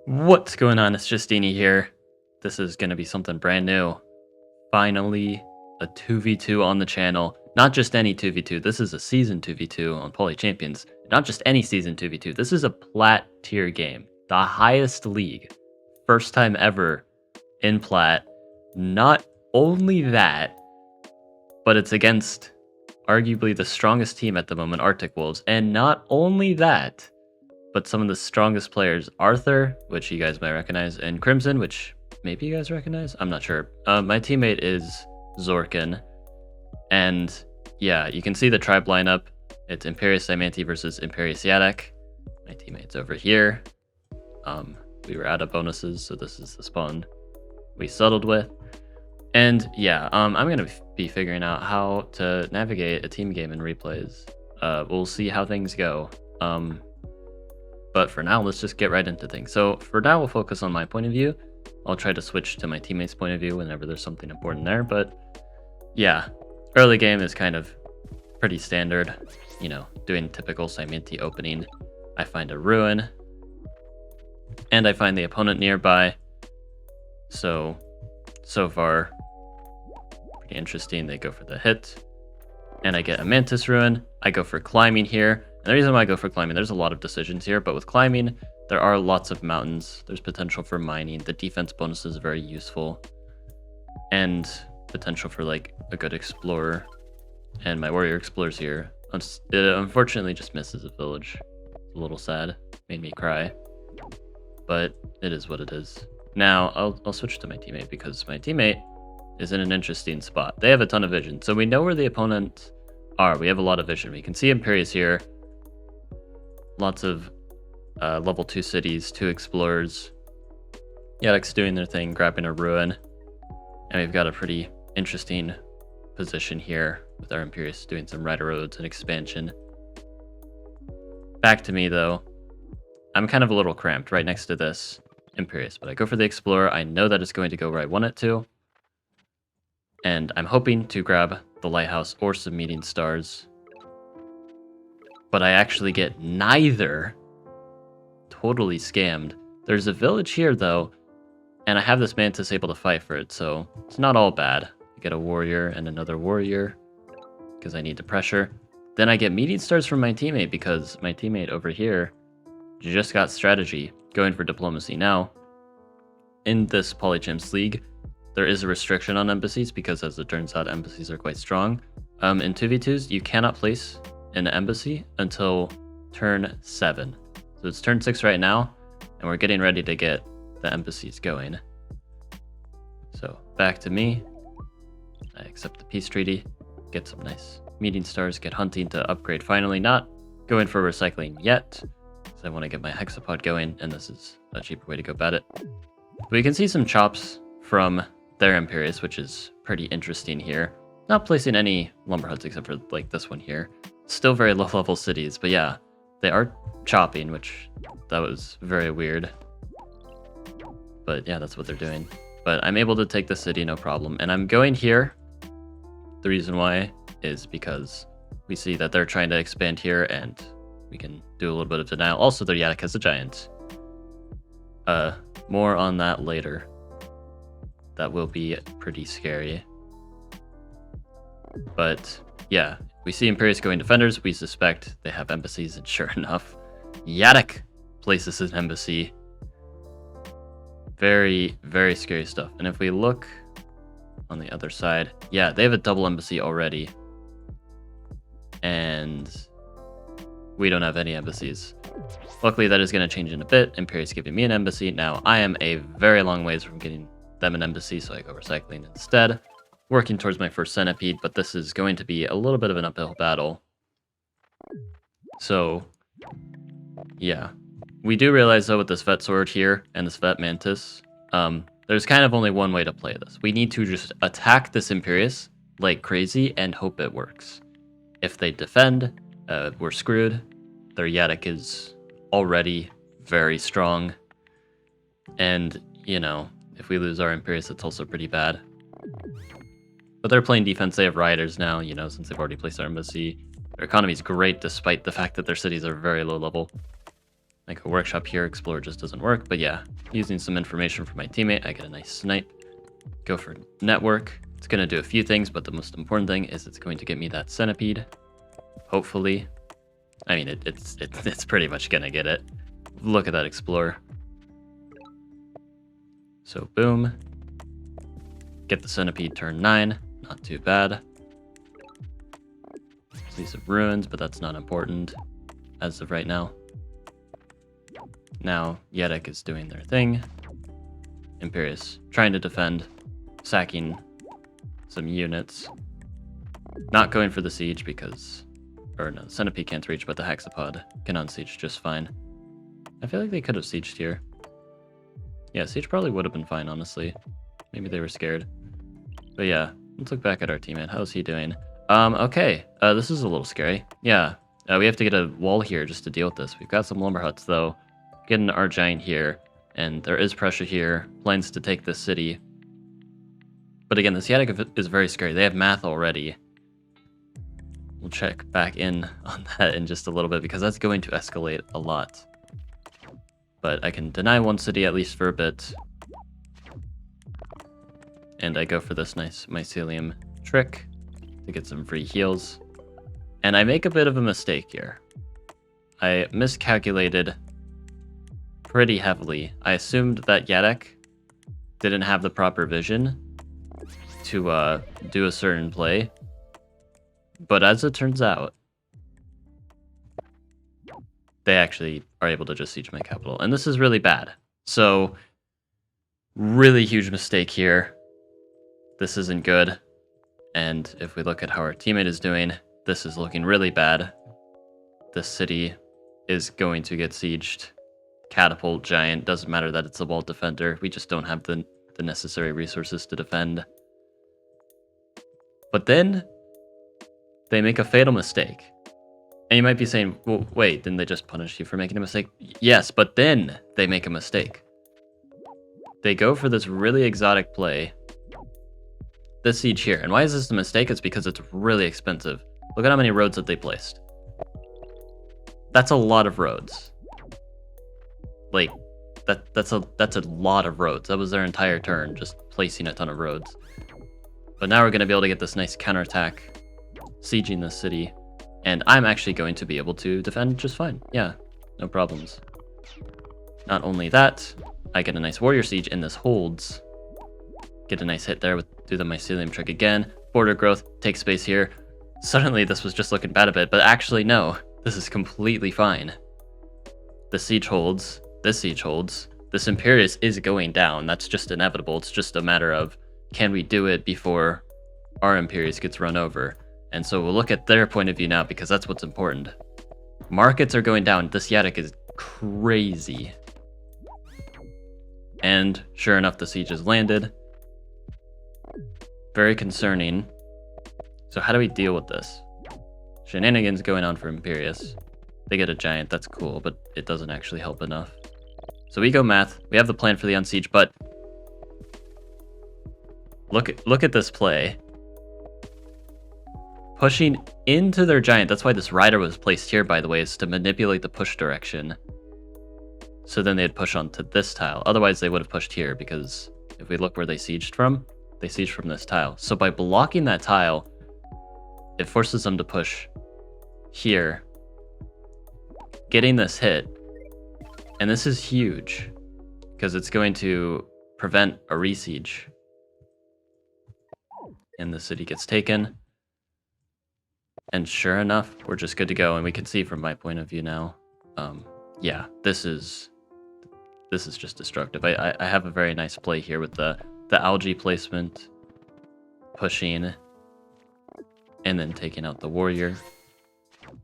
What's going on? It's Justeeni here. This is going to be something brand new. Finally, a 2v2 on the channel. Not just any 2v2. This is a season 2v2 on Poly Champions. Not just any season 2v2. This is a plat tier game. The highest league. First time ever in plat. Not only that, but it's against arguably the strongest team at the moment, Arctic Wolves. And not only that, but some of the strongest players, Arthur, which you guys might recognize, and Crimson, which maybe you guys recognize? I'm not sure. My teammate is Zorkin. And yeah, you can see the tribe lineup. It's Imperius Diamante versus Imperius Yadek. My teammate's over here. We were out of bonuses, so this is the spawn we settled with. And yeah, I'm going to be figuring out how to navigate a team game in replays. We'll see how things go. But for now, let's just get right into things. So for now, we'll focus on my point of view. I'll try to switch to my teammate's point of view whenever there's something important there. But yeah, early game is kind of pretty standard. You know, doing typical Diamante opening. I find a ruin. And I find the opponent nearby. So far, pretty interesting. They go for the hit. And I get a Mantis ruin. I go for climbing here. And the reason why I go for climbing, there's a lot of decisions here, but with climbing, there are lots of mountains. There's potential for mining. The defense bonus is very useful. And potential for like a good explorer. And my warrior explores here. It unfortunately just misses a village. It's a little sad. Made me cry. But it is what it is. Now, I'll switch to my teammate because my teammate is in an interesting spot. They have a ton of vision. So we know where the opponent are. We have a lot of vision. We can see Imperius here. Lots of level 2 cities, 2 explorers. Yadek's doing their thing, grabbing a ruin. And we've got a pretty interesting position here with our Imperius doing some rider roads and expansion. Back to me though. I'm kind of a little cramped right next to this Imperius, but I go for the explorer. I know that it's going to go where I want it to. And I'm hoping to grab the lighthouse or some meeting stars. But I actually get neither. Totally scammed. There's a village here though, and I have this Mantis able to fight for it, so it's not all bad. I get a warrior and another warrior because I need the pressure. Then I get meeting stars from my teammate because my teammate over here just got strategy, going for diplomacy. Now, in this Polychamps League, there is a restriction on embassies because, as it turns out, embassies are quite strong. In 2v2s, you cannot place an embassy until turn 7. So it's turn 6 right now, and we're getting ready to get the embassies going. So back to me. I accept the peace treaty, get some nice meeting stars, get hunting to upgrade finally. Not going for recycling yet, because I want to get my hexapod going, and this is a cheaper way to go about it. But we can see some chops from their Imperius, which is pretty interesting here. Not placing any lumber huts except for like this one here. Still very low level cities, but yeah, they are chopping, which that was very weird. But yeah, that's what they're doing. But I'm able to take the city, no problem. And I'm going here. The reason why is because we see that they're trying to expand here and we can do a little bit of denial. Also, their Yadek has a giant. More on that later. That will be pretty scary. But yeah, we see Imperius going defenders. We suspect they have embassies, and sure enough, Yadek places an embassy. Very, very scary stuff. And if we look on the other side, yeah, they have a double embassy already. And we don't have any embassies. Luckily, that is going to change in a bit. Imperius giving me an embassy. Now, I am a very long ways from getting them an embassy, so I go recycling instead. Working towards my first centipede, but this is going to be a little bit of an uphill battle. So, yeah. We do realize, though, with this vet sword here and this vet mantis, there's kind of only one way to play this. We need to just attack this Imperius like crazy and hope it works. If they defend, we're screwed. Their Yadek is already very strong. And, you know, if we lose our Imperius, it's also pretty bad. But they're playing defense. They have rioters now, you know, since they've already placed their embassy. Their economy is great, despite the fact that their cities are very low level. Like a workshop here, explore just doesn't work. But yeah, using some information from my teammate, I get a nice snipe. Go for network. It's going to do a few things, but the most important thing is it's going to get me that centipede. Hopefully. I mean, it's pretty much going to get it. Look at that explorer. So boom. Get the centipede turn 9. Not too bad. See some ruins, but that's not important as of right now. Now, Yedek is doing their thing. Imperius trying to defend, sacking some units. Not going for the siege because... Or no, the centipede can't reach, but the hexapod can unsiege just fine. I feel like they could have sieged here. Yeah, siege probably would have been fine, honestly. Maybe they were scared. But yeah, let's look back at our teammate. How's he doing? Okay. This is a little scary. Yeah, we have to get a wall here just to deal with this. We've got some lumber huts, though. Getting our giant here, and there is pressure here. Plans to take this city. But again, this Yedek is very scary. They have math already. We'll check back in on that in just a little bit, because that's going to escalate a lot. But I can deny one city at least for a bit. And I go for this nice mycelium trick to get some free heals. And I make a bit of a mistake here. I miscalculated pretty heavily. I assumed that Yedek didn't have the proper vision to do a certain play. But as it turns out, they actually are able to just siege my capital. And this is really bad. So, really huge mistake here. This isn't good. And if we look at how our teammate is doing, this is looking really bad. This city is going to get sieged. Catapult, giant, doesn't matter that it's a wall defender. We just don't have the necessary resources to defend. But then they make a fatal mistake. And you might be saying, well, wait, didn't they just punish you for making a mistake? Yes, but then they make a mistake. They go for this really exotic play. This siege here. And why is this a mistake? It's because it's really expensive. Look at how many roads that they placed. That's a lot of roads. Like, that's a lot of roads. That was their entire turn, just placing a ton of roads. But now we're going to be able to get this nice counterattack, sieging this city. And I'm actually going to be able to defend just fine. Yeah, no problems. Not only that, I get a nice warrior siege and this holds. Get a nice hit there with do the mycelium trick again. Border growth, take space here. Suddenly this was just looking bad a bit, but actually no. This is completely fine. The siege holds. This siege holds. This Imperius is going down. That's just inevitable. It's just a matter of can we do it before our Imperius gets run over. And so we'll look at their point of view now because that's what's important. Markets are going down. This Yedek is crazy. And sure enough, the siege has landed. Very concerning. So how do we deal with this? Shenanigans going on for Imperius. They get a giant, that's cool, but it doesn't actually help enough. So we go math. We have the plan for the unsiege, but look at this play. Pushing into their giant. That's why this rider was placed here, by the way, is to manipulate the push direction. So then they'd push onto this tile. Otherwise, they would have pushed here, because if we look where they sieged from, they sieged from this tile. So by blocking that tile, it forces them to push here, getting this hit. And this is huge, because it's going to prevent a re-siege. And the city gets taken. And sure enough, we're just good to go. And we can see from my point of view now, yeah, this is just destructive. I have a very nice play here with the algae placement, pushing, and then taking out the warrior.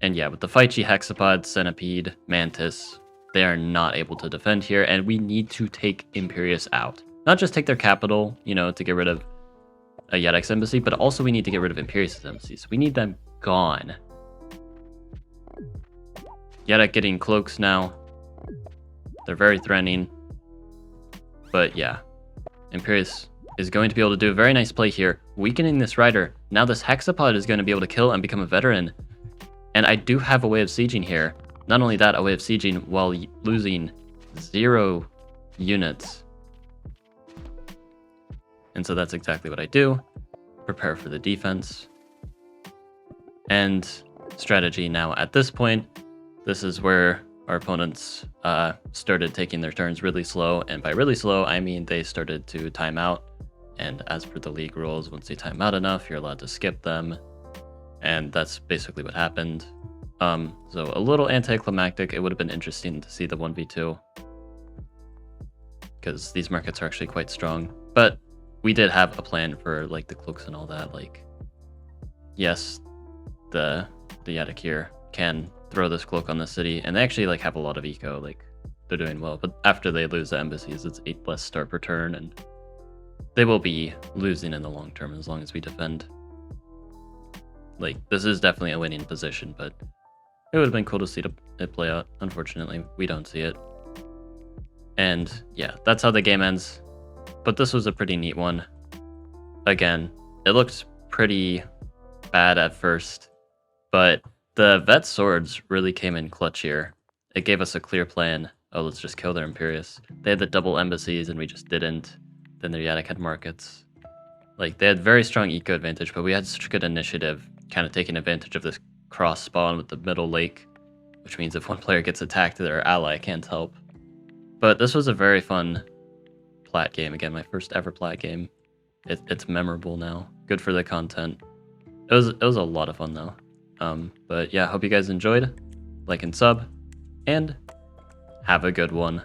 And yeah, with the Phychi, Hexapod, Centipede, Mantis, they are not able to defend here, and we need to take Imperius out. Not just take their capital, you know, to get rid of a Yedek's embassy, but also we need to get rid of Imperius' embassies. We need them gone. Yedek getting cloaks now. They're very threatening. But yeah, Imperius is going to be able to do a very nice play here, weakening this rider. Now this Hexapod is going to be able to kill and become a veteran. And I do have a way of sieging here. not only that, a way of sieging while losing 0 units. And so that's exactly what I do. Prepare for the defense. And strategy now at this point, this is where our opponents started taking their turns really slow. And by really slow, I mean they started to time out. And as per the league rules, once they time out enough, you're allowed to skip them. And that's basically what happened. So a little anticlimactic. It would have been interesting to see the 1v2. Because these markets are actually quite strong. But we did have a plan for like the cloaks and all that. Like, yes, the Yadik here can throw this cloak on the city, and they actually like have a lot of eco. Like, they're doing well. But after they lose the embassies, it's 8 less star per turn, and they will be losing in the long term as long as we defend. Like, this is definitely a winning position, but it would have been cool to see it play out. Unfortunately, we don't see it. And yeah, that's how the game ends. But this was a pretty neat one. Again, it looked pretty bad at first, but the vet swords really came in clutch here. It gave us a clear plan. Oh, let's just kill their Imperius. They had the double embassies and we just didn't. Then their Yadik had markets. Like, they had very strong eco advantage, but we had such good initiative, kind of taking advantage of this cross spawn with the middle lake, which means if one player gets attacked, their ally can't help. But this was a very fun plat game. Again, my first ever plat game. It's memorable now. Good for the content. It was a lot of fun though. But yeah, hope you guys enjoyed. Like and sub, and have a good one.